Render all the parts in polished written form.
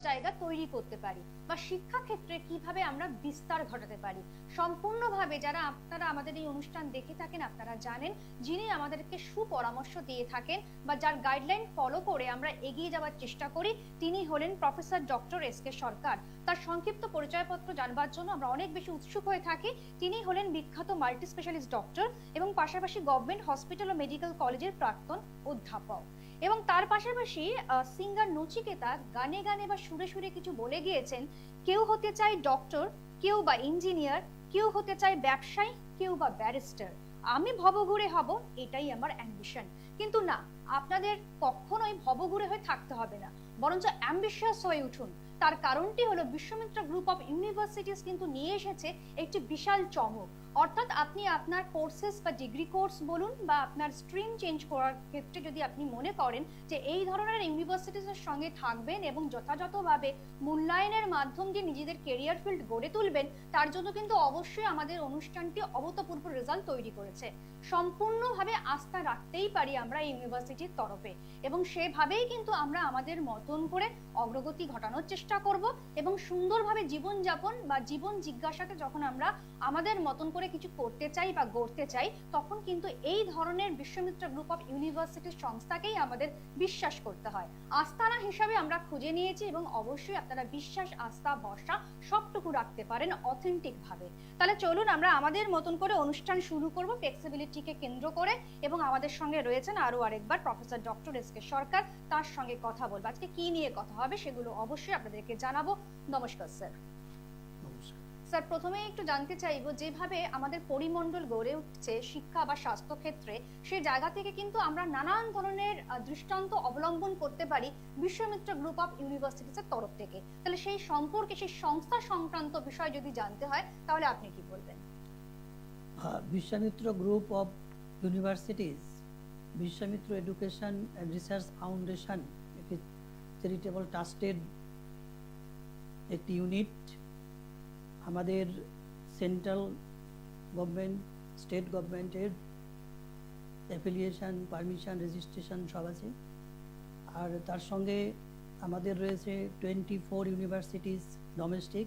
জায়গা তৈরি করতে পারি বা শিক্ষা ক্ষেত্রে কিভাবে আমরা বিস্তার ঘটাতে পারি সম্পূর্ণভাবে যারা আপনারা আমাদের এই অনুষ্ঠান দেখে থাকেন আপনারা জানেন যিনি আমাদেরকে সুপরামর্শ দিয়ে থাকেন বা যার গাইডলাইন ফলো করে আমরা এগিয়ে যাওয়ার চেষ্টা করি তিনি হলেন প্রফেসর ডক্টর এস কে সরকার। তার সংক্ষিপ্ত পরিচয়পত্র জানবার জন্য আমরা অনেক বেশি উৎসুক হয়ে থাকি। তিনি হলেন বিখ্যাত মাল্টি স্পেশালিস্ট ডক্টর এবং পাশাপাশি গভর্নমেন্ট হসপিটাল ও মেডিকেল কলেজের প্রাক্তন অধ্যাপক এবং তার পাশাপাশি সিঙ্গার নচিকেতা গানে গানে বা সুরে সুরে কিছু বলে গিয়েছেন, কেউ হতে চায় ডক্টর, কেউ বা ইঞ্জিনিয়ার, কেউ হতে চায় ব্যবসায়ী, কেউ বা ব্যারিস্টার। আমি ভবঘুরে হব, এটাই আমার অ্যাম্বিশন। কিন্তু না, আপনাদের কখনোই ভবঘুরে হয়ে থাকতে হবে না, বরঞ্চ অ্যাম্বিশিয়াস হয়ে উঠুন। তার কারণটি হলো বিশ্বমিত্র গ্রুপ অফ ইউনিভার্সিটিজ কিন্তু নিয়ে এসেছে একটি বিশাল চমক। অর্থাৎ আপনি আপনার কোর্সেস বা ডিগ্রি কোর্স বলুন বা আপনার স্ট্রিম চেঞ্জ করার ক্ষেত্রে যদি আপনি মনে করেন যে এই ধরনের ইউনিভার্সিটিজের সঙ্গে থাকবেন এবং যথাযথভাবে মূল্যায়নের মাধ্যম দিয়ে নিজেদের কেরিয়ার ফিল্ড গড়ে তুলবেন, তার জন্য কিন্তু অবশ্যই আমাদের অনুষ্ঠানটি অভূতপূর্ব রেজাল্ট তৈরি করেছে। সম্পূর্ণভাবে আস্থা রাখতেই পারি আমরা এই ইউনিভার্সিটির তরফে এবং সেভাবেই কিন্তু আমরা আমাদের মতন করে অগ্রগতি ঘটানোর চেষ্টা করব এবং সুন্দরভাবে জীবনযাপন বা জীবন জিজ্ঞাসাতে যখন আমরা আমাদের মতন করে কিছু করতে চাই বা গড়তে চাই, তখন কিন্তু এই ধরনের বিশ্বমিত্র গ্রুপ অফ ইউনিভার্সিটির সংস্থাকেই আমাদের বিশ্বাস করতে হয়। আস্তানা হিসাবে আমরা খুঁজে নিয়েছি এবং অবশ্যই আপনারা বিশ্বাস, আস্থা, ভরসা সবটুকু রাখতে পারেন অথেন্টিক ভাবে। তাহলে চলুন আমরা আমাদের মতন করে অনুষ্ঠান শুরু করব ফ্লেক্সিবিলিটিকে কেন্দ্র করে এবং আমাদের সঙ্গে রয়েছেন আরো আরেকবার প্রফেসর ডক্টর এস কে সরকার। তার সঙ্গে কথা বলবো। আজকে কি নিয়ে কথা হবে সেগুলো অবশ্যই আপনাদেরকে জানাবো। নমস্কার স্যার। স্যার, প্রথমে একটু জানতে চাইবো, যেভাবে আমাদের পরিমণ্ডল গড়ে উঠছে শিক্ষা বা স্বাস্থ্য ক্ষেত্রে, সেই জায়গা থেকে কিন্তু আমরা নানান ধরনের দৃষ্টান্ত অবলম্বন করতে পারি বিশ্বমিত্র গ্রুপ অফ ইউনিভার্সিটিজের তরফ থেকে। তাহলে সেই সম্পর্কে, সেই সংস্থা সংক্রান্ত বিষয় যদি জানতে হয় তাহলে আপনি কি বলবেন? Vishwamitra group of universities, Vishwamitra education and research foundation একটি চ্যারিটেবল ট্রাস্টেড একটি ইউনিট। আমাদের সেন্ট্রাল গভর্নমেন্ট, স্টেট গভর্নমেন্টের অ্যাফিলিয়েশন, পারমিশন, রেজিস্ট্রেশন সব আছে। আর তার সঙ্গে আমাদের রয়েছে 24 ইউনিভার্সিটিস ডোমেস্টিক,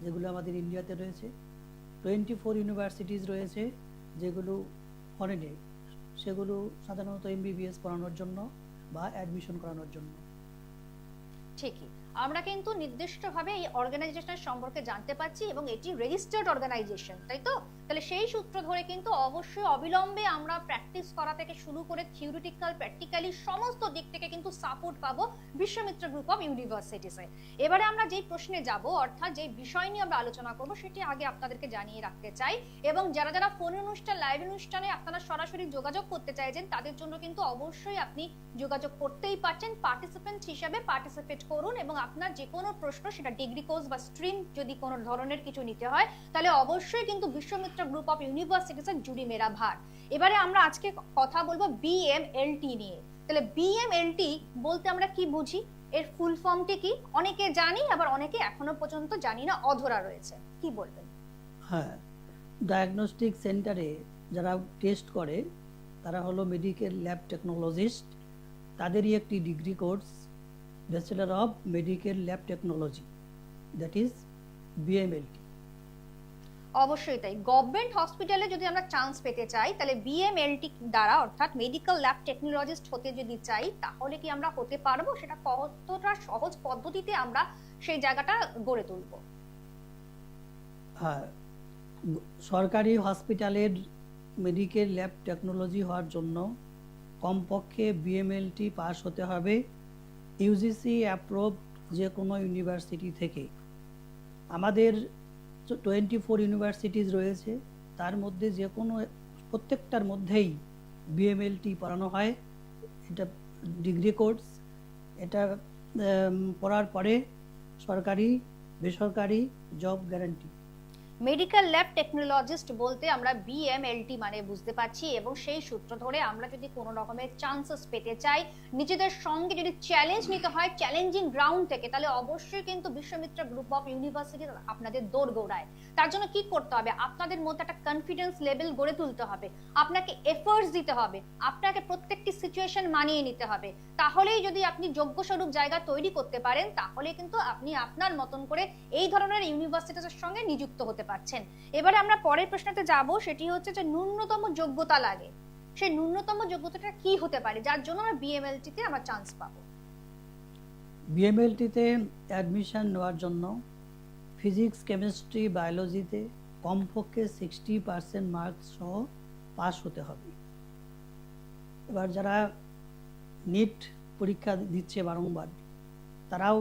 যেগুলো আমাদের ইন্ডিয়াতে রয়েছে। 24 ইউনিভার্সিটিস রয়েছে যেগুলো ফরেনে, সেগুলো সাধারণত এমবিবিএস পড়ানোর জন্য বা অ্যাডমিশন করানোর জন্য। ঠিকই, আমরা কিন্তু নির্দিষ্টভাবে এই অর্গানাইজেশনের সম্পর্কে জানতে পারছি এবং এটি রেজিস্টার্ড অর্গানাইজেশন, তাই তো? তাহলে সেই সূত্র ধরে কিন্তু অবশ্যই অবিলম্বে আমরা প্র্যাকটিস করা থেকে শুরু করে থিওরিটিক্যাল, প্র্যাকটিক্যালি সমস্ত দিক থেকে কিন্তু সাপোর্ট পাবো বিশ্বমিত্র গ্রুপ অফ ইউনিভার্সিটিসে। এবারে আমরা যেই প্রশ্নে যাব, অর্থাৎ যে বিষয় নিয়ে আমরা আলোচনা করব, সেটি আগে আপনাদেরকে জানিয়ে রাখতে চাই। এবং যারা যারা ফোন অনুষ্ঠান, লাইভ অনুষ্ঠানে আপনারা সরাসরি যোগাযোগ করতে চাইছেন, তাদের জন্য কিন্তু অবশ্যই আপনি যোগাযোগ করতেই পারছেন। পার্টিসিপেন্ট হিসেবে পার্টিসিপেট করুন এবং আপনার যে কোনো প্রশ্ন, সেটা ডিগ্রি কোর্স বা স্ট্রিম যদি কোনো ধরনের কিছু নিতে হয়, তাহলে অবশ্যই কিন্তু বিশ্বমিত্র গ্রুপ অফ ইউনিভার্সিটিজের জুড়ি মেরা ভার। এবারে আমরা আজকে কথা বলবো বিএমএলটি নিয়ে। তাহলে বিএমএলটি বলতে আমরা কি বুঝি, এর ফুল ফর্মটি কি? অনেকে জানি, আবার অনেকে এখনো পর্যন্ত জানি না, অধরা রয়েছে। কি বলবেন? হ্যাঁ, ডায়াগনস্টিক সেন্টারে যারা টেস্ট করে তারা হলো মেডিকেল ল্যাব টেকনোলজিস্ট। তাদেরই একটি degree course, bachelor of medical lab technology, that is BMLT. অবশ্যই তাই। গভর্নমেন্ট হসপিটালে যদি আমরা চান্স পেতে চাই, তাহলে বিএমএলটি দ্বারা, অর্থাৎ মেডিকেল ল্যাব টেকনোলজিস্ট হতে যদি চাই, তাহলে কি আমরা হতে পারবো? সেটা কতটা সহজ পদ্ধতিতে আমরা সেই জায়গাটা গড়ে তুলবো? হ্যাঁ, সরকারি হসপিটালের মেডিকেল ল্যাব টেকনোলজি হওয়ার জন্য কমপক্ষে বিএমএলটি পাস হতে হবে ইউজিসি অ্যাপ্রুভড যে কোনো ইউনিভার্সিটি থেকে। আমাদের 24 ইউনিভার্সিটিজ রয়েছে, তার মধ্যে যে কোনো প্রত্যেকটার মধ্যেই বিএমএলটি পড়ানো হয়। এটা ডিগ্রি কোর্স। এটা পড়ার পরে সরকারি, বেসরকারি job guarantee. Medical lab technologist বলতে আমরা বিএমএলটি মানে বুঝতে পারছি, এবং সেই সূত্র ধরে আমরা যদি কোনো রকমের চান্সেস পেতে চাই, নিজেদের সঙ্গে যদি চ্যালেঞ্জ নিতে হয় চ্যালেঞ্জিং গ্রাউন্ড থেকে, তাহলে অবশ্যই কিন্তু বিশ্বমিত্রা গ্রুপ অফ ইউনিভার্সিটি আপনাদের দোরগোড়ায়। তার জন্য কি করতে হবে? আপনাদের মধ্যে একটা কনফিডেন্স লেভেল গড়ে তুলতে হবে, আপনাকে এফোর্টস দিতে হবে, আপনাকে প্রত্যেকটি সিচুয়েশন মানিয়ে নিতে হবে। তাহলেই যদি আপনি যোগ্য স্বরূপ জায়গা তৈরি করতে পারেন, তাহলে কিন্তু আপনি আপনার মতন করে এই ধরনের ইউনিভার্সিটির সঙ্গে নিযুক্ত হতে পারছেন। এবারে আমরা পরের প্রশ্নতে যাব, সেটি হচ্ছে যে ন্যূনতম যোগ্যতা লাগে, সেই ন্যূনতম যোগ্যতাটা কি হতে পারে যার জন্য আমরা বিএমএলটি তে আমরা চান্স পাবো? বিএমএলটিতে অ্যাডমিশন নেওয়ার জন্য ফিজিক্স, কেমিস্ট্রি, বায়োলজিতে কমপক্ষে 60% মার্কস সহ পাস হতে হবে। এবার যারা নিট পরীক্ষা দিচ্ছে বারংবার, তারাও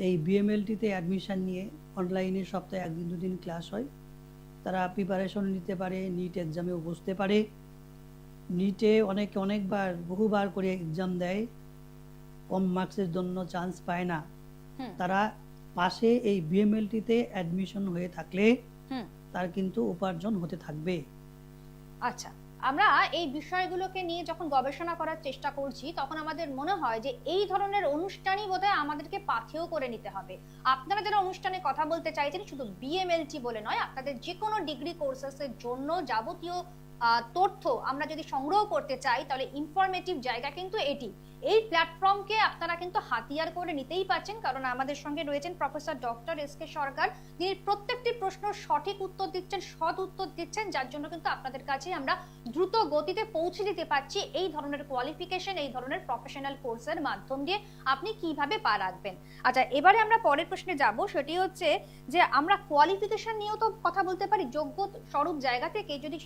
এই বিএমএলটিতে অ্যাডমিশন নিয়ে অনলাইনে সপ্তাহে 1-2 দিন ক্লাস হয়, তারা প্রিপারেশন নিতে পারে, নিট এক্সামেও বসতে পারে। নিটে অনেকবার বহুবার করে এক্সাম দেয়, কম মার্কসের জন্য চান্স পায় না। তারা পাশে এই বিএমএলটিতে অ্যাডমিশন হয়ে থাকলে তার কিন্তু উপার্জন হতে থাকবে। আচ্ছা, আমরা এই বিষয়গুলোকে নিয়ে যখন গবেষণা করার চেষ্টা করছি, তখন আমাদের মনে হয় যে এই ধরনের অনুষ্ঠানই বোধহয় আমাদেরকে পাথেয় করে নিতে হবে। আপনারা যারা অনুষ্ঠানে কথা বলতে চাইছেন, শুধু বিএমএলটি বলে নয়, আপনাদের যে কোনো ডিগ্রি কোর্সেসের জন্য যাবতীয় তথ্য আমরা যদি সংগ্রহ করতে চাই, তাহলে ইনফরমেটিভ জায়গা কিন্তু এটি। এই প্ল্যাটফর্মকে আপনারা কিন্তু হাতিয়ার করে নিতেই পারছেন, কারণ আমাদের সঙ্গে রয়েছেন প্রফেসর ডক্টর এস.কে সরকার, যিনি প্রত্যেকটি প্রশ্নের সঠিক উত্তর দিচ্ছেন, সৎ উত্তর দিচ্ছেন, যার জন্য কিন্তু আপনাদের কাছে আমরা দ্রুত গতিতে পৌঁছে দিতে পারছি এই ধরনের কোয়ালিফিকেশন, এই ধরনের প্রফেশনাল কোর্সের মাধ্যম দিয়ে আপনি কিভাবে পা রাখবেন। আচ্ছা, এবারে আমরা পরের প্রশ্নে যাব, সেটি হচ্ছে যে আমরা কোয়ালিফিকেশন নিয়েও তো কথা বলতে পারি। যোগ্য স্বরূপ জায়গা থেকে যদি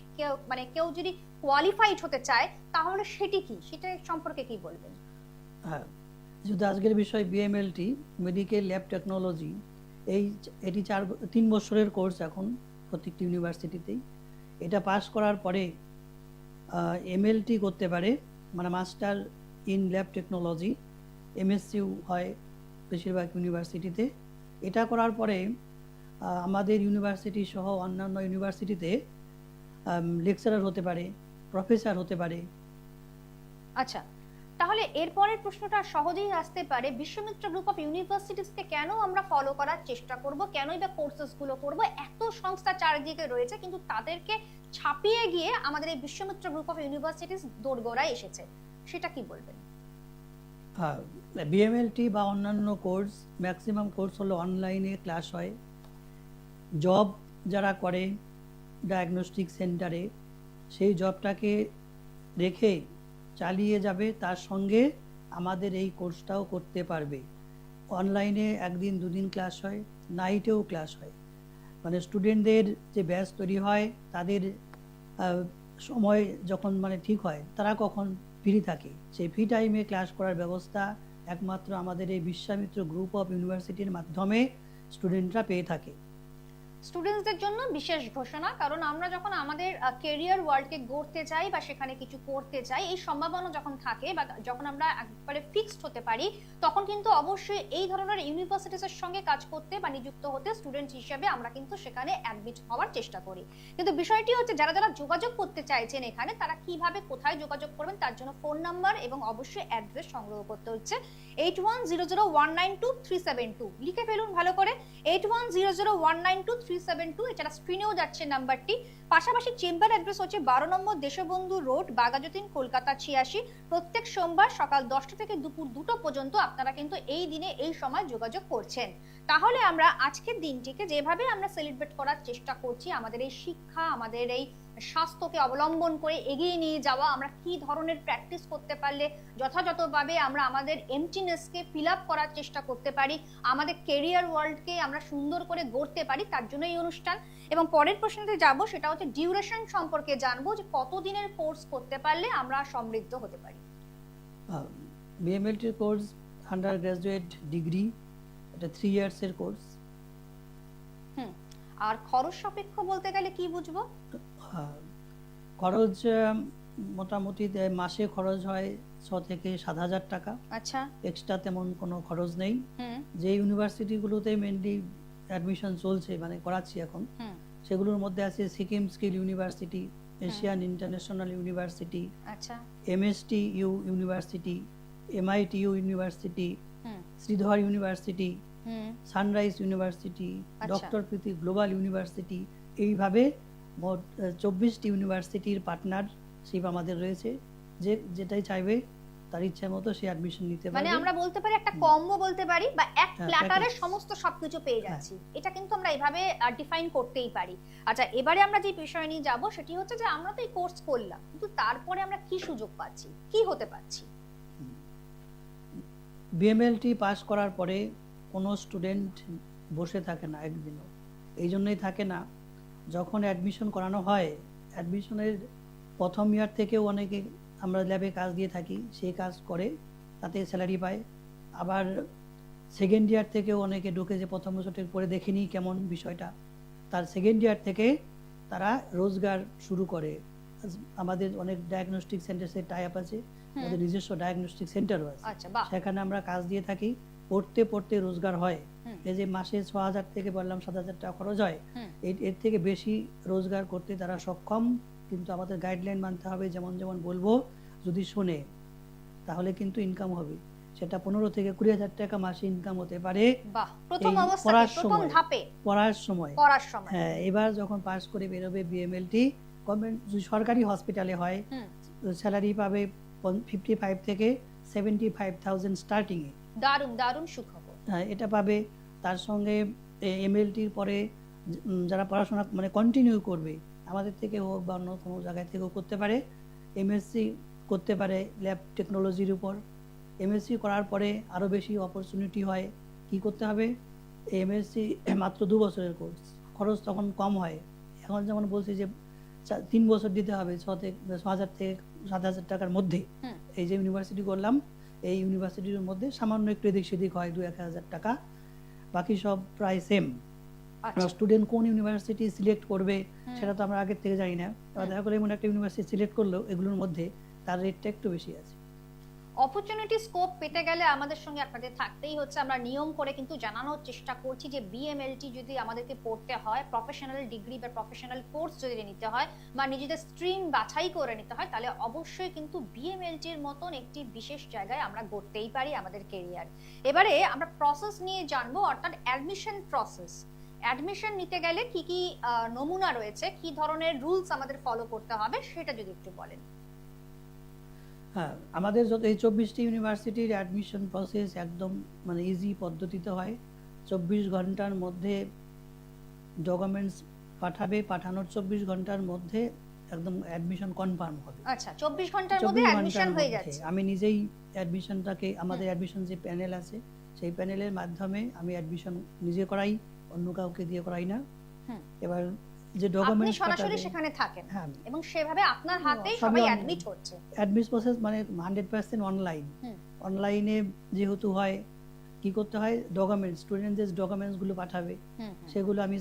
কেউ যদি কোয়ালিফাইড হতে চায়, তাহলে সেটি কি, সেটা সম্পর্কে কি বলবেন? হ্যাঁ, যেহেতু আজকের বিষয় বিএমএলটি, মেডিকেল ল্যাব টেকনোলজি, এটি 3 বছরের কোর্স এখন প্রত্যেকটি ইউনিভার্সিটিতেই। এটা পাস করার পরে এমএলটি করতে পারে, মানে মাস্টার ইন ল্যাব টেকনোলজি, এমএসসিও হয় বেশিরভাগ ইউনিভার্সিটিতে। এটা করার পরে আমাদের ইউনিভার্সিটি সহ অন্যান্য ইউনিভার্সিটিতে লেকচারার হতে পারে, প্রফেসর হতে পারে। আচ্ছা, তাহলে এরপরের প্রশ্নটা সহজেই আসতে পারে, বিশ্বমিত্র গ্রুপ অফ ইউনিভার্সিটিসকে কেন আমরা ফলো করার চেষ্টা করব, কেনই বা কোর্সেস গুলো করব? এত সংস্থা চারিদিকে রয়েছে, কিন্তু তাদেরকে ছাপিয়ে গিয়ে আমাদের এই বিশ্বমিত্র গ্রুপ অফ ইউনিভার্সিটিস দোরগোড়ায় এসেছে, সেটা কি বলবেন? হ্যাঁ, বিএমএলটি বা অন্যান্য কোর্স, ম্যাক্সিমাম কোর্স হলো অনলাইনে ক্লাস হয়। জব যারা করে ডায়াগনস্টিক সেন্টারে, সেই জবটাকে রেখে চালিয়ে যাবে, তার সঙ্গে আমাদের এই কোর্সটাও করতে পারবে। অনলাইনে 1-2 দিন ক্লাস হয়, নাইটেও ক্লাস হয়। মানে স্টুডেন্টদের যে ব্যাচ তৈরি হয়, তাদের সময় যখন ঠিক হয়, তারা কখন ফ্রি থাকে, সেই ফ্রি টাইমে ক্লাস করার ব্যবস্থা একমাত্র আমাদের এই বিশ্বামিত্র গ্রুপ অফ ইউনিভার্সিটির মাধ্যমে স্টুডেন্টরা পেয়ে থাকে। স্টুডেন্টসদের জন্য বিশেষ ঘোষণা, কারণ আমরা যখন আমাদের ক্যারিয়ার ওয়ার্ল্ডকে গড়তে চাই বা সেখানে কিছু করতে চাই, এই সম্ভাবনা যখন থাকে বা যখন আমরা একবারে ফিক্সড হতে পারি, তখন কিন্তু অবশ্যই এই ধরনের ইউনিভার্সিটিসের সঙ্গে কাজ করতে বা নিযুক্ত হতে স্টুডেন্ট হিসেবে আমরা কিন্তু সেখানে অ্যাডমিট হওয়ার চেষ্টা করি। কিন্তু বিষয়টি হচ্ছে, যারা যারা যোগাযোগ করতে চাইছেন এখানে, তারা কিভাবে কোথায় যোগাযোগ করবেন, তার জন্য ফোন নাম্বার এবং অবশ্যই অ্যাড্রেস সংগ্রহ করতে হচ্ছে। 8100192372 লিখে ফেলুন ভালো করে, 8100192372। এছাড়া স্ক্রিনেও যাচ্ছে নাম্বারটি। পাশাপাশি চেম্বার অ্যাড্রেস হচ্ছে 12 নম্বর দেশবন্ধু রোড, বাঘাযতীন, কলকাতা 86। প্রত্যেক সোমবার সকাল 10টা থেকে দুপুর 2টো পর্যন্ত আপনারা কিন্তু এই দিনে এই সময় যোগাযোগ করছেন। তাহলে আমরা আজকের দিনটিকে যেভাবে আমরা সেলিব্রেট করার চেষ্টা করছি, আমাদের এই শিক্ষা, আমাদের এই স্বাস্থ্যকে অবলম্বন করে এগিয়ে নিয়ে যাওয়া, আমরা কি ধরনের প্র্যাকটিস করতে পারলে যথাযথভাবে আমরা আমাদের এমটিনেসকে ফিল আপ করার চেষ্টা করতে পারি, আমাদের ক্যারিয়ার ওয়ার্ল্ডকে আমরা সুন্দর করে গড়তে পারি, তার জন্য এই অনুষ্ঠান। এবং পরের প্রশ্নতে যাব, সেটা হচ্ছে ডিউরেশন সম্পর্কে জানবো, যে কতদিনের কোর্স করতে পারলে আমরা সমৃদ্ধ হতে পারি। বিএমএলটির কোর্স আন্ডার গ্রাজুয়েট ডিগ্রি, এটা 3 ইয়ার্সের কোর্স। আর খরচ সাপেক্ষ বলতে গেলে কি বুঝবো? খরচ মোটামুটি মাসে খরচ হয় 6 থেকে 7,000 টাকা। আচ্ছা, এক্সট্রা তেমন কোনো খরচ নেই। যে ইউনিভার্সিটিগুলোতে মেনলি অ্যাডমিশন চলছে, করাচ্ছি এখন, সেগুলোর মধ্যে আছে Sikkim skill university, Asian international university, আচ্ছা। MST U university, MITU university, হুম শ্রীধর ইউনিভার্সিটি, হুম। সানরাইজ ইউনিভার্সিটি, আচ্ছা। ডক্টর প্রীতি গ্লোবাল ইউনিভার্সিটি, এইভাবে মোট 24টি ইউনিভার্সিটির পার্টনারশিপ আমাদের রয়েছে। যেটাই চাইবে তার ইচ্ছা মতো সে অ্যাডমিশন নিতে মানে পারবে। আমরা বলতে পারি একটা কম্বো বলতে পারি, বা এক হ্যাঁ, প্ল্যাটারে package। সমস্ত সবকিছু পেয়ে যাচ্ছি, এটা কিন্তু আমরা এভাবে ডিফাইন করতেই পারি। আচ্ছা, এবারে আমরা যে বিষয় নিয়ে যাব সেটি হচ্ছে যে আমরা তো এই কোর্স করলাম, কিন্তু তারপরে আমরা কি সুযোগ পাচ্ছি, কি হতে পাচ্ছি? বিএমএলটি পাস করার পরে কোনো স্টুডেন্ট বসে থাকে না একদিনও। এই জন্যই থাকে না, যখন অ্যাডমিশন করানো হয়, অ্যাডমিশনের প্রথম ইয়ার থেকেও অনেকে আমরা ল্যাবে কাজ দিয়ে থাকি, সেই কাজ করে তাতে স্যালারি পায়। আবার সেকেন্ড ইয়ার থেকেও অনেকে ঢুকে যে প্রথম বছরের পরে দেখেনি কেমন বিষয়টা, তার সেকেন্ড ইয়ার থেকে তারা রোজগার শুরু করে। আমাদের অনেক ডায়াগনস্টিক সেন্টারের টাই আপ আছে, আমাদের নিজস্ব ডায়াগনস্টিক সেন্টারও আছে, আচ্ছা, বাহ। সেখানে আমরা কাজ দিয়ে থাকি। পড়তে পড়তে রোজগার হয়। হুম। এই যে মাসে 6,000 থেকে বললাম 7,000 টাকা খরচ হয়, হুম। এর থেকে বেশি রোজগার করতে তারা সক্ষম। কিন্তু আমাদের গাইডলাইন মানতে হবে, যেমন যেমন বলবো যদি শোনে তাহলে কিন্তু ইনকাম হবে। সেটা 15 থেকে 20,000 টাকা মাসে ইনকাম হতে পারে বাহ, প্রথম এই অবস্থায় পড়ার প্রথম সময়। ধাপে পড়ার সময়। পড়ার সময়। হ্যাঁ, এবার যখন পাস করে বেরোবে বিএমএলটি, গভর্নমেন্ট সরকারি হসপিটালে হয়, হুম। স্যালারি পাবে 55 থেকে 75,000 স্টার্টিংয়ে। দারুণ দারুণ সুখবর। এটা পাবে। তার সঙ্গে এমএলটির পরে যারা পড়াশোনা মানে কন্টিনিউ করবে, আমাদের থেকে হোক বা অন্য কোনো জায়গায় থেকেও করতে পারে, এমএসসি করতে পারে ল্যাব টেকনোলজির উপর। এমএসসি করার পরে আরও বেশি অপরচুনিটি হয়। কি করতে হবে? এমএসসি মাত্র 2 বছরের কোর্স, খরচ তখন কম হয়। এখন যেমন বলছি যে 3 বছর দিতে হবে 6,000 থেকে 7,000 টাকার মধ্যে। হুম। এই যে ইউনিভার্সিটি করলাম, এই ইউনিভার্সিটির মধ্যে সামান্য একটু এদিক সেদিক হয় 2-1,000 টাকা, বাকি সব প্রায় সেম। আচ্ছা। স্টুডেন্ট কোন ইউনিভার্সিটি সিলেক্ট করবে সেটা তো আমরা আগের থেকে জানি না। এবার দেখা গেলো এমন একটা ইউনিভার্সিটি সিলেক্ট করলো, এগুলোর মধ্যে তার রেটটা একটু বেশি আছে। অপরচুনিটি স্কোপ পেতে গেলে আমাদের সঙ্গে আপনাদের থাকতেই হচ্ছে। আমরা নিয়ম করে কিন্তু জানানোর চেষ্টা করছি যে বিএমএলটি যদি আমাদেরকে পড়তে হয়, প্রফেশনাল ডিগ্রি বা প্রফেশনাল কোর্স যদি নিতে হয়, বা নিজেদের স্ট্রিম বাছাই করে নিতে হয়, তাহলে অবশ্যই কিন্তু বিএমএলটির মতন একটি বিশেষ জায়গায় আমরা গড়তেই পারি আমাদের কেরিয়ার। এবারে আমরা প্রসেস নিয়ে জানবো, অর্থাৎ অ্যাডমিশন প্রসেস। অ্যাডমিশন নিতে গেলে কি কি নমুনা রয়েছে, কি ধরনের রুলস আমাদের ফলো করতে হবে, সেটা যদি একটু বলেন। হ্যাঁ, আমাদের যত এই 24টি ইউনিভার্সিটির অ্যাডমিশন প্রসেস একদম মানে ইজি পদ্ধতিতে হয়। 24 ঘন্টার মধ্যে ডকুমেন্টস পাঠাবে, পাঠানোর 24 ঘন্টার মধ্যে একদম অ্যাডমিশন কনফার্ম হবে। আচ্ছা, 24 ঘন্টার মধ্যে 24 অ্যাডমিশন ঘন্টার হয়ে মধ্যে যাচ্ছে। আমি নিজেই অ্যাডমিশনটাকে, আমাদের অ্যাডমিশন যে প্যানেল আছে সেই প্যানেলের মাধ্যমে আমি অ্যাডমিশন নিজে করাই, অন্য কাউকে দিয়ে করাই না। হুম। এবার যে আপনি ডকুমেন্টস সরাসরি পাঠাবে, সেখানে থাকেন হ্যাঁ, এবং সেভাবে আপনার হাতেই সবই সবাই online। অ্যাডমিট হচ্ছে। অ্যাডমিট প্রসেস মানে 100% অনলাইন। হুম। অনলাইনে যেহেতু হয়, কি করতে হয়, ডকুমেন্টস, স্টুডেন্টদের ডকুমেন্টসগুলো পাঠাবে, হুম, হুম, সেগুলো আমি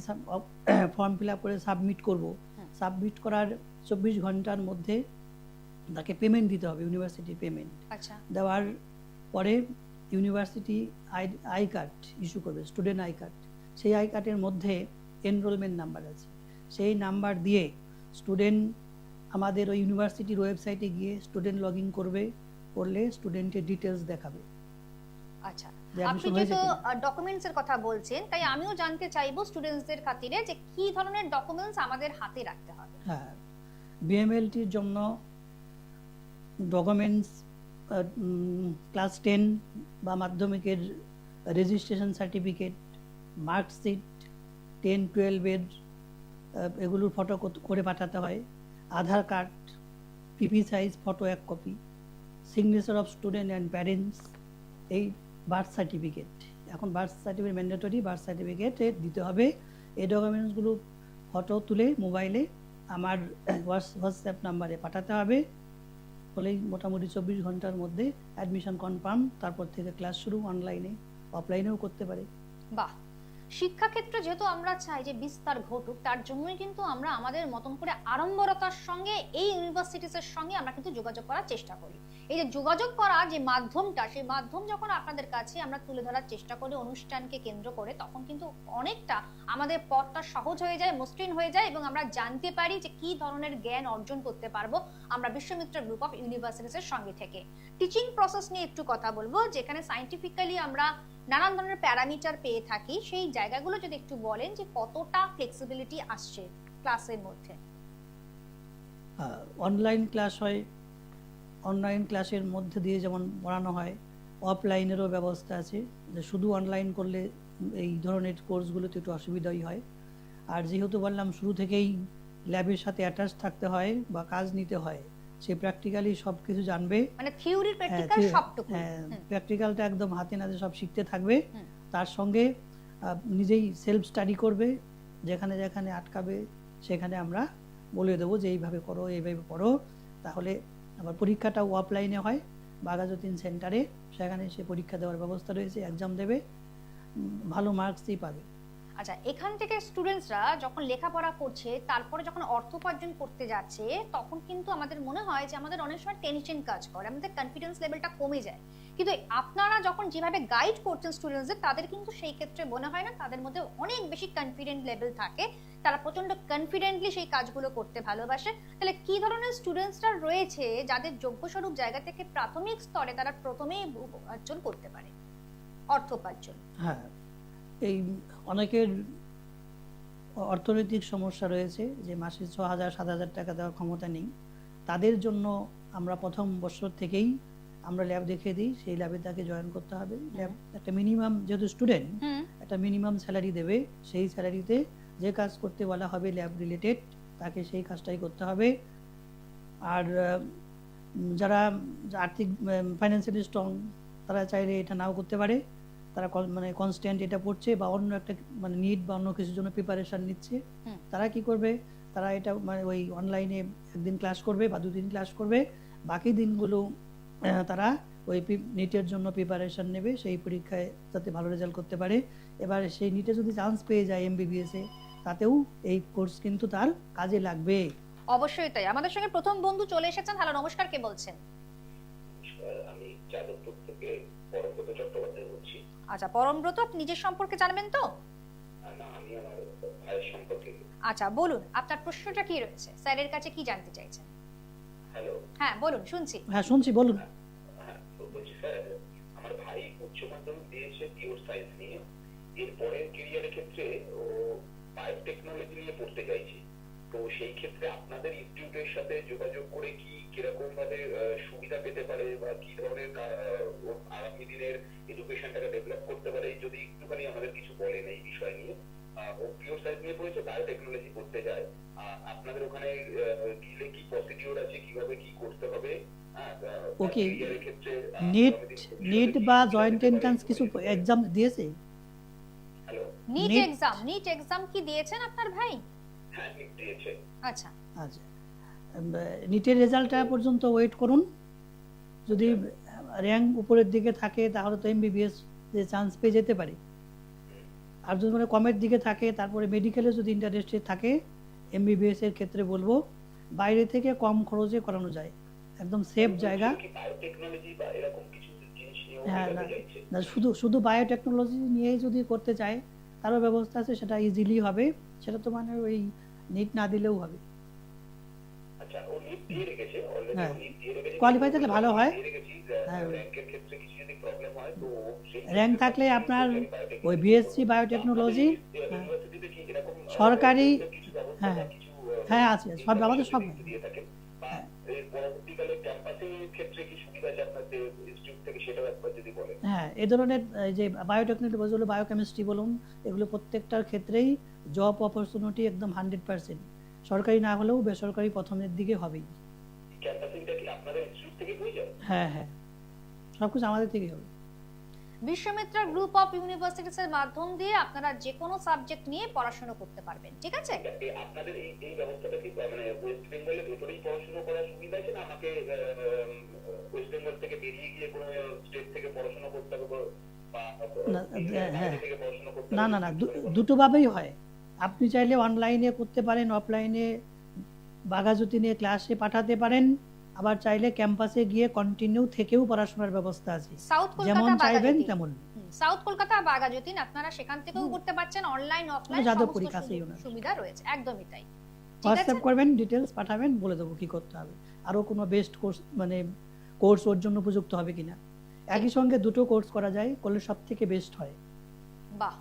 ফর্ম ফিল আপ করে সাবমিট করব। হুম। সাবমিট করার 24 ঘন্টার মধ্যে তাকে পেমেন্ট দিতে হবে, ইউনিভার্সিটি পেমেন্ট। আচ্ছা। দেওয়ার পরে ইউনিভার্সিটি আই কার্ড ইস্যু করবে, স্টুডেন্ট আই কার্ড। সেই আই কার্ডের মধ্যে এনরোলমেন্ট নাম্বার আছে, সেই নাম্বার দিয়ে স্টুডেন্ট আমাদের ওই ইউনিভার্সিটির ওয়েবসাইটে গিয়ে স্টুডেন্ট লগ ইন করবে, করলে স্টুডেন্টের ডিটেলস দেখাবে। আচ্ছা, যে আপনি admission হয়েছে যেহেতু কিনা। ডকুমেন্টস এর কথা বলছেন, তাই আমিও জানতে চাইবো স্টুডেন্টসদের খাতিরে যে কি ধরনের ডকুমেন্টস আমাদের হাতে রাখতে হবে। হ্যাঁ, বিএমএলটির জন্য ডকুমেন্টস ক্লাস 10 বা মাধ্যমিকের রেজিস্ট্রেশন সার্টিফিকেট, মার্কশিট, 10-12 এগুলোর ফটো করে পাঠাতে হয়, Aadhaar card, PP size photo 1 copy, signature of student and parents, এই বার্থ সার্টিফিকেট। এখন birth certificate mandatory, birth certificate দিতে হবে। এই ডকুমেন্টসগুলো ফটো তুলে মোবাইলে আমার হোয়াটসঅ্যাপ নাম্বারে পাঠাতে হবে, হলেই মোটামুটি 24 ঘন্টার মধ্যে অ্যাডমিশন কনফার্ম। তারপর থেকে ক্লাস শুরু, অনলাইনে অফলাইনেও করতে পারে। বাহ, শিক্ষাক্ষেত্রে যেহেতু আমরা চাই যে বিস্তার ঘটুক, তার জন্যই কিন্তু আমরা আমাদের মতন করে আড়ম্বরতার সঙ্গে এই ইউনিভার্সিটিসের সঙ্গে আমরা কিন্তু যোগাযোগ করার চেষ্টা করি। এই যে যোগাযোগ করার যে মাধ্যমটা, সেই মাধ্যম যখন আপনাদের কাছে আমরা তুলে ধরার চেষ্টা করি অনুষ্ঠানকে কেন্দ্র করে, তখন কিন্তু অনেকটা আমাদের পথটা সহজ হয়ে যায়, মসৃণ হয়ে যায়, এবং আমরা জানতে পারি যে কি ধরনের জ্ঞান অর্জন করতে পারবো আমরা বিশ্বমিত্র গ্রুপ অফ ইউনিভার্সিটিসের সঙ্গে থেকে। টিচিং প্রসেস নিয়ে একটু কথা বলবো, যেখানে সায়েন্টিফিক্যালি আমরা নানান ধরনের প্যারামিটার পেয়ে থাকি, সেই জায়গাগুলো যদি একটু বলেন যে কতটা ফ্লেক্সিবিলিটি আসছে ক্লাসের মধ্যে। অনলাইন ক্লাস হয়, অনলাইন ক্লাসের মধ্যে দিয়ে যেমন পড়ানো হয়, অফলাইনেরও ব্যবস্থা আছে, যে শুধু অনলাইন করলে এই ধরনের কোর্সগুলোতে একটু অসুবিধাই হয়। আর যেহেতু বললাম শুরু থেকেই ল্যাবের সাথে অ্যাটাচ থাকতে হয় বা কাজ নিতে হয়, সে প্র্যাকটিক্যালি সব কিছু জানবে, মানে থিওরি প্র্যাকটিক্যাল সবটুকু। প্র্যাকটিক্যালটা একদম হাতে নাতে সব শিখতে থাকবে। তার সঙ্গে নিজেই সেলফ স্টাডি করবে, যেখানে যেখানে আটকাবে সেখানে আমরা বলে দেবো যে এইভাবে করো, এইভাবে পড়ো। তাহলে আবার পরীক্ষাটাও অফলাইনে হয় বাঘাযতীন সেন্টারে, সেখানে সে পরীক্ষা দেওয়ার ব্যবস্থা রয়েছে, এক্সাম দেবে, ভালো মার্কসই পাবে। আচ্ছা, এখান থেকে স্টুডেন্টসরা যখন লেখাপড়া করছে, তারপরে যখন অর্থ উপার্জন করতে যাচ্ছে, তখন কিন্তু আমাদের মনে হয় যে আমাদের অনেক সময় টেনশন কাজ করে, আমাদের কনফিডেন্স লেভেলটা কমে যায়। কিন্তু আপনারা যখন যেভাবে গাইড করছেন স্টুডেন্টসদের, তাদের কিন্তু সেই ক্ষেত্রে মনে হয় না, তাদের মধ্যে অনেক বেশি কনফিডেন্ট লেভেল থাকে, তারা প্রচন্ড কনফিডেন্টলি সেই কাজগুলো করতে ভালোবাসে। তাহলে কি ধরনের স্টুডেন্টসরা রয়েছে যাদের যোগ্যস্বরূপ জায়গা থেকে প্রাথমিক স্তরে তারা প্রথমেই উপার্জন করতে পারে, অর্থ উপার্জন? হ্যাঁ, এই অনেকের অর্থনৈতিক সমস্যা রয়েছে, যে মাসে 6,000-7,000 টাকা দেওয়ার ক্ষমতা নেই, তাদের জন্য আমরা প্রথম বছর থেকেই আমরা ল্যাব দেখিয়ে দিই, সেই ল্যাবে তাকে জয়েন করতে হবে। ল্যাব একটা মিনিমাম, যেহেতু স্টুডেন্ট, একটা মিনিমাম স্যালারি দেবে, সেই স্যালারিতে যে কাজ করতে বলা হবে ল্যাব রিলেটেড, তাকে সেই কাজটাই করতে হবে। আর যারা আর্থিক ফাইন্যান্সিয়ালি স্ট্রং, তারা চাইলে এটা নাও করতে পারে, তারা মানে কনস্ট্যান্ট এটা পড়ছে বা অন্য একটা মানে নিট বা অন্য কিছুর জন্য প্রিপারেশন নিচ্ছে, তারা কি করবে, তারা এটা মানে ওই অনলাইনে একদিন ক্লাস করবে বা দুদিন ক্লাস করবে, বাকি দিনগুলো তারা ওই নিটের জন্য প্রিপারেশন নেবে, সেই পরীক্ষায় যাতে ভালো রেজাল্ট করতে পারে। এবার সেই নিটে যদি চান্স পেয়ে যায় MBBS এ, তাতেও এই কোর্স কিন্তু তার কাজে লাগবে। অবশ্যই তাই। আমাদের সঙ্গে প্রথম বন্ধু চলে এসেছেন। হ্যালো, নমস্কার, কে বলছেন? আমি যাদবপুর থেকে পরমব্রত চট্টোপাধ্যায় বলছি। আচ্ছা পরমব্রত, আপনি নিজের সম্পর্কে জানবেন তো? না, আমি আমার ভাইয়ের সম্পর্কে। আচ্ছা বলুন, আপনার প্রশ্নটা কি রয়েছে, স্যারের কাছে কি জানতে চাইছেন? হ্যালো, হ্যাঁ বলুন, শুনছি। হ্যাঁ শুনছি, বলুন। হ্যাঁ, তো বলছি স্যার, আমার ভাই উচ্চ মাধ্যমিক দিয়েছে পিওর সায়েন্স নিয়ে, এরপরে ক্যারিয়ারের ক্ষেত্রে ও বায়োটেকনোলজি নিয়ে পড়তে চাইছে। তো সেই ক্ষেত্রে আপনাদের ইনস্টিটিউটের সাথে যোগাযোগ করে কি কিরকম ভাবে সুবিধা পেতে পারে বা কি ধরনের আগামী দিনের এডুকেশনটাকে ডেভেলপ করতে পারে, যদি একটুখানি আমাদের কিছু বলেন এই বিষয় নিয়ে। ও পিওর সায়েন্স নিয়ে পড়েছে, বায়োটেকনোলজি করতে যায়, আপনাদের ওখানে গেলে কি প্রসিডিওর আছে, কিভাবে কি করতে হবে? ওকে, নিট বা জয়েন্ট এন্ট্রান্স কিছু এক্সাম দিয়েছে? হ্যালো, নিট এক্সাম কি দিয়েছেন আপনার ভাই? হ্যাঁ নিট দিয়েছে। আচ্ছা আচ্ছা, নিটের রেজাল্টটা পর্যন্ত ওয়েট করুন, যদি র্যাঙ্ক উপরের দিকে থাকে তাহলে তো MBBS যে চান্স পেয়ে যেতে পারে। আর যদি মানে কমের দিকে থাকে, তারপরে মেডিকেলে যদি ইন্টারেস্টেড থাকে, MBBS এর ক্ষেত্রে বলবো বাইরে থেকে কম খরচে করানো যায়, একদম সেফ জায়গা। বায়োটেকনোলজি বা এরকম কিছু জিনিস নিয়ে হ্যাঁ, না শুধু বায়োটেকনোলজি নিয়েই যদি করতে চায়, তারও ব্যবস্থা আছে, সেটা ইজিলি হবে, সেটা তো মানে ওই নিট না দিলেও হবে। আচ্ছা, ও নিট দিয়ে রেখেছে অলরেডি, হ্যাঁ, নিট দিয়ে রেখেছে, কোয়ালিফাই থাকলে ভালো হয়। হ্যাঁ, র্যাঙ্কের ক্ষেত্রে কিছু যদি প্রবলেম হয় তো সেই র্যাঙ্ক থাকলে আপনার ওই BSc বায়োটেকনোলজি ইউনিভার্সিটিতে কি এরকম সরকারি, কিছু ব্যবস্থা হ্যাঁ বা কিছু হ্যাঁ আছে, সব আমাদের সব। দিয়ে থাকেন, বা এর পরবর্তীকালে ক্যাম্পাসের ক্ষেত্রে কি সুবিধা আছে আপনাদের ইনস্টিটিউট থেকে, সেটাও একবার যদি বলেন। হ্যাঁ, এই ধরনের যে বায়োটেকনোলজি বলুন, বায়োকেমিস্ট্রি বলুন, এগুলো প্রত্যেকটার ক্ষেত্রেই জব অপরচুনিটি একদম 100%, সরকারি না হলেও বেসরকারি প্রথমের দিকে হবেই। ক্যাম্পাসিংটা কি আপনাদের ইনস্টিটিউট থেকে হয়ে যায়? হ্যাঁ হ্যাঁ, সবকিছু আমাদের থেকেই হবে। বিশ্বমিত্রা গ্রুপ অফ ইউনিভার্সিটিস এর মাধ্যম দিয়ে আপনারা যে কোনো সাবজেক্ট নিয়ে পড়াশোনা করতে পারবেন, ঠিক আছে? আপনাদের এই ব্যবস্থাটা কি মানে ওয়েস্ট বেঙ্গলের ভেতরেই পড়াশোনা করার সুবিধা আছে, না আমাকে ওয়েস্ট বেঙ্গল থেকে বেরিয়ে গিয়ে কোনো স্টেট থেকে পড়াশোনা করতে হবে? বা না, হ্যাঁ। বাইরে থেকে পড়াশোনা করতে না হবে, না না কিছু করে দুটো ভাবেই হয়। আপনি চাইলে অনলাইনে করতে পারেন, অফলাইনে বাঘাযতীন নিয়ে ক্লাসে পাঠাতে পারেন, আবার চাইলে ক্যাম্পাসে গিয়ে কন্টিনিউ থেকেও পড়াশোনার ব্যবস্থা আছে। সাউথ যেমন কলকাতা চাইবেন বাঘাযতীন, তেমন। সাউথ কলকাতা বাঘাযতীন আপনারা সেখান থেকেও করতে পারছেন, অনলাইন অফলাইন যাদবপুরি সমস্ত কাছেই ওনার। সুবিধা রয়েছে, একদমই তাই। ঠিক আছে, হোয়াটসঅ্যাপ করবেন, ডিটেলস পাঠাবেন, বলে দেবো কি করতে হবে, আরো কোনো বেস্ট কোর্স মানে কোর্স ওর জন্য উপযুক্ত হবে কিনা। একই সঙ্গে দুটো কোর্স করা যায়, করলে সব থেকে বেস্ট হয়। বাহ,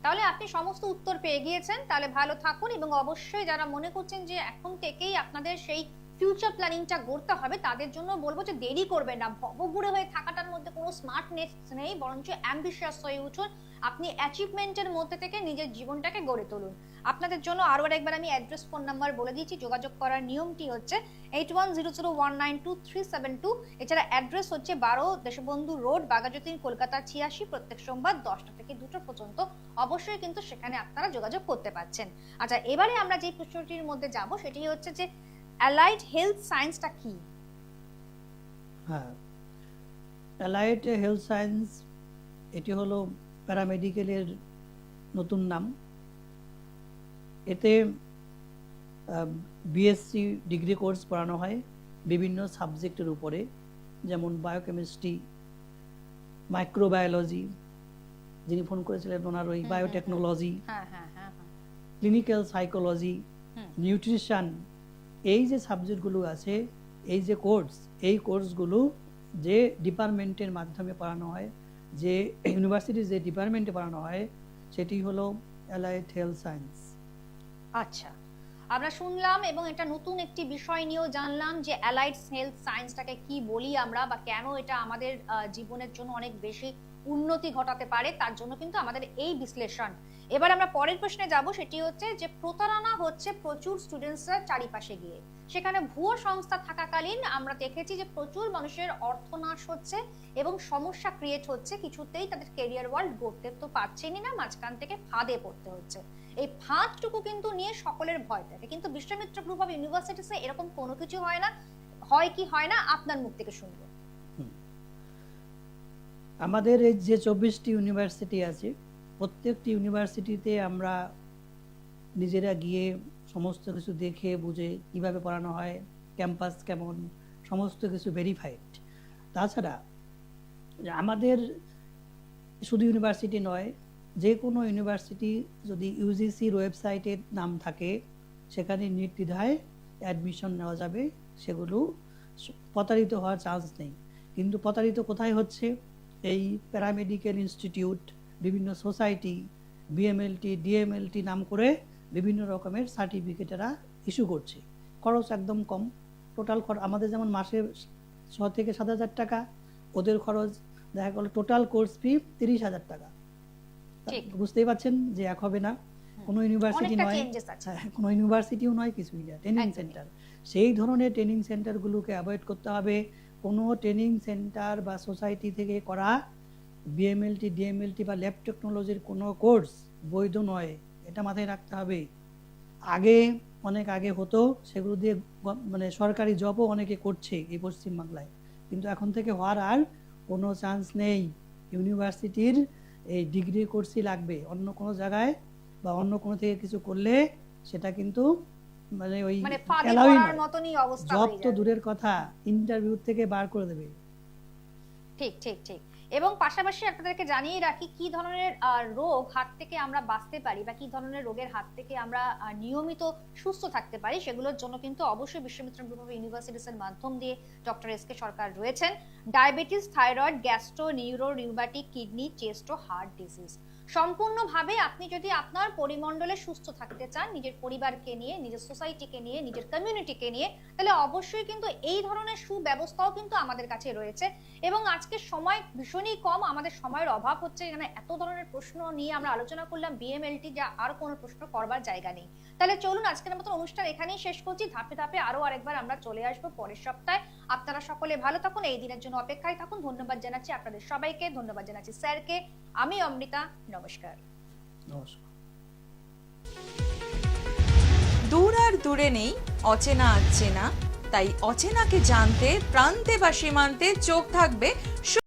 তাহলে আপনি সমস্ত উত্তর পেয়ে গিয়েছেন। তাহলে ভালো থাকুন, এবং অবশ্যই যারা মনে করছেন যে এখন থেকেই আপনাদের সেই ফিউচার প্ল্যানিংটা করতে হবে, তাদের জন্য বলবো যে দেরি করবেন না। ভবঘুরে হয়ে থাকাটার মধ্যে কোনো স্মার্টনেস নেই, বরঞ্চ অ্যাম্বিশিয়াস হয়ে উঠুন। আপনি অ্যাচিভমেন্টের মধ্যে থেকে নিজের জীবনটাকে গড়ে তুলুন। আপনাদের জন্য আরো একবার আমি অ্যাড্রেস, ফোন নাম্বার বলে দিয়েছি। যোগাযোগ করার নিয়মটি হচ্ছে 8100192372। এছাড়া অ্যাড্রেস হচ্ছে 12 দেশবন্ধু রোড, বাঘাযতীন, কলকাতা 86। প্রত্যেক সোমবার 10টা থেকে 2টা পর্যন্ত অবশ্যই কিন্তু সেখানে আপনারা যোগাযোগ করতে পারছেন। আচ্ছা, এবারে আমরা যে প্রশ্নটির মধ্যে যাব সেটি হচ্ছে যে অ্যালাইড হেলথ সায়েন্সটা কি? হ্যাঁ, অ্যালাইড হেলথ সায়েন্স এটি হলো প্যারামেডিকেলের নতুন নাম। এতে বিএসসি ডিগ্রি কোর্স পড়ানো হয় বিভিন্ন সাবজেক্টের উপরে, যেমন বায়োকেমিস্ট্রি, মাইক্রোবায়োলজি, যিনি ফোন করেছিলেন ওনার ওই বায়োটেকনোলজি, ক্লিনিক্যাল সাইকোলজি, নিউট্রিশন, এই যে সাবজেক্টগুলো আছে, এই যে কোর্স, এই কোর্সগুলো যে ডিপার্টমেন্টের মাধ্যমে পড়ানো হয়, যে ইউনিভার্সিটির যে ডিপার্টমেন্টে পড়ানো হয়, সেটি হলো অ্যালাইড হেলথ সায়েন্স। আচ্ছা, আমরা শুনলাম এবং এটা নতুন একটি বিষয় নিয়েও জানলাম যে অ্যালাইড হেলথ সায়েন্সটাকে কি বলি আমরা, বা কেন এটা আমাদের জীবনের জন্য অনেক বেশি উন্নতি ঘটাতে পারে, তার জন্য কিন্তু আমাদের এই বিশ্লেষণ। এবার আমরা পরের প্রশ্নে যাব, সেটি হচ্ছে যে প্রতারণা হচ্ছে প্রচুর স্টুডেন্টসরা চারিপাশে গিয়ে, সেখানে ভুয়ো সংস্থা থাকাকালীন আমরা দেখেছি যে প্রচুর মানুষের অর্থনাশ হচ্ছে এবং সমস্যা ক্রিয়েট হচ্ছে, কিছুতেই তাদের ক্যারিয়ার ওয়ার্ল্ড গড়তে তো পারছেনই না, মাঝখান থেকে ফাঁদে পড়তে হচ্ছে। এই ফাঁদটুকু কিন্তু নিয়ে সকলের ভয় থাকে, কিন্তু বিশ্বমিত্র গ্রুপ অফ ইউনিভার্সিটিসে এরকম কোনো কিছু হয় না। হয় কি হয় না, আপনার মুখ থেকে শুনবো। আমাদের এই যে 24টি ইউনিভার্সিটি আছে, প্রত্যেকটি ইউনিভার্সিটিতে আমরা নিজেরা গিয়ে সমস্ত কিছু দেখে বুঝে কিভাবে পড়ানো হয়, ক্যাম্পাস কেমন, সমস্ত কিছু ভেরিফাইড। তাছাড়া আমাদের শুধু ইউনিভার্সিটি নয়, যে কোনো ইউনিভার্সিটি যদি ইউজিসির ওয়েবসাইটের নাম থাকে, সেখানে নির্দ্বিধায় অ্যাডমিশন নেওয়া যাবে, সেগুলো প্রতারিত হওয়ার চান্স নেই। কিন্তু প্রতারিত কোথায় হচ্ছে? এই প্যারামেডিক্যাল ইনস্টিটিউট, বিভিন্ন সোসাইটি, বিএমএলটি, ডিএমএলটি নাম করে বিভিন্ন রকমের সার্টিফিকেট এরা ইস্যু করছে। খরচ একদম কম, টোটাল খরচ আমাদের যেমন মাসে 6 থেকে 7,000 টাকা, ওদের খরচ দেখা গেল টোটাল কোর্স ফি 30,000 টাকা। বুঝতেই পারছেন যে এক হবে না। কোনো ইউনিভার্সিটি নয়, কোনো ইউনিভার্সিটিও নয়, কিছুই না, ট্রেনিং সেন্টার। সেই ধরনের ট্রেনিং সেন্টারগুলোকে অ্যাভয়েড করতে হবে। কোনো ট্রেনিং সেন্টার বা সোসাইটি থেকে করা বিএমএলটি, ডিএমএলটি বা ল্যাব টেকনোলজির কোনো কোর্স বৈধ নয়, এটা মাথায় রাখতে হবে। আগে, অনেক আগে হতো, সেগুলো দিয়ে মানে সরকারি জবও অনেকে করছে এই পশ্চিমবাংলায়, কিন্তু এখন থেকে হওয়ার আর কোনো চান্স নেই। ইউনিভার্সিটির এই ডিগ্রি কোর্সই লাগবে, অন্য কোনো জায়গায় বা অন্য কোনো থেকে কিছু করলে সেটা কিন্তু মানে ওই জব তো দূরের কথা, ইন্টারভিউ থেকে বার করে দেবে। ঠিক ঠিক ঠিক। এবং পাশাপাশি আপনাদেরকে জানিয়ে রাখি কি ধরনের রোগ হাত থেকে আমরা বাঁচতে পারি, বা কি ধরনের রোগের হাত থেকে আমরা নিয়মিত সুস্থ থাকতে পারি, সেগুলোর জন্য কিন্তু অবশ্যই বিশ্বমিত্র গ্রুপ অফ ইউনিভার্সিটিস এর মাধ্যম দিয়ে ডক্টর এস কে সরকার রয়েছেন। Diabetes, thyroid, gastro, neuro, rheumatic, kidney, chest ও হার্ট ডিজিজ, সম্পূর্ণভাবে আপনি যদি আপনার পরিমণ্ডলে সুস্থ থাকতে চান, নিজের পরিবারকে নিয়ে, নিজের সোসাইটিকে নিয়ে, নিজের কমিউনিটিকে নিয়ে, তাহলে অবশ্যই কিন্তু এই ধরনের সুব্যবস্থাও কিন্তু আমাদের কাছে রয়েছে। এবং আজকে সময় ভীষণই কম, আমাদের সময়ের অভাব হচ্ছে, এখানে এত ধরনের প্রশ্ন নিয়ে আমরা আলোচনা করলাম, বিএমএলটি যা আর কোনো প্রশ্ন করবার জায়গা নেই। তাহলে চলুন আজকের মতো অনুষ্ঠান এখানেই শেষ করছি। ধাপে ধাপে আরো আরেকবার আমরা চলে আসবো পরের সপ্তাহে। আপনারা সকলে ভালো থাকুন, এই দিনের জন্য অপেক্ষায় থাকুন। ধন্যবাদ জানাচ্ছি আপনাদের সবাইকে, ধন্যবাদ জানাচ্ছি স্যারকে। আমি অমৃতা, নমস্কার। নমস্কার। দূর আর দূরে নেই অচেনা আচেনা, তাই অচেনাকে জানতে প্রান্তে বা সীমান্তে চোখ থাকবে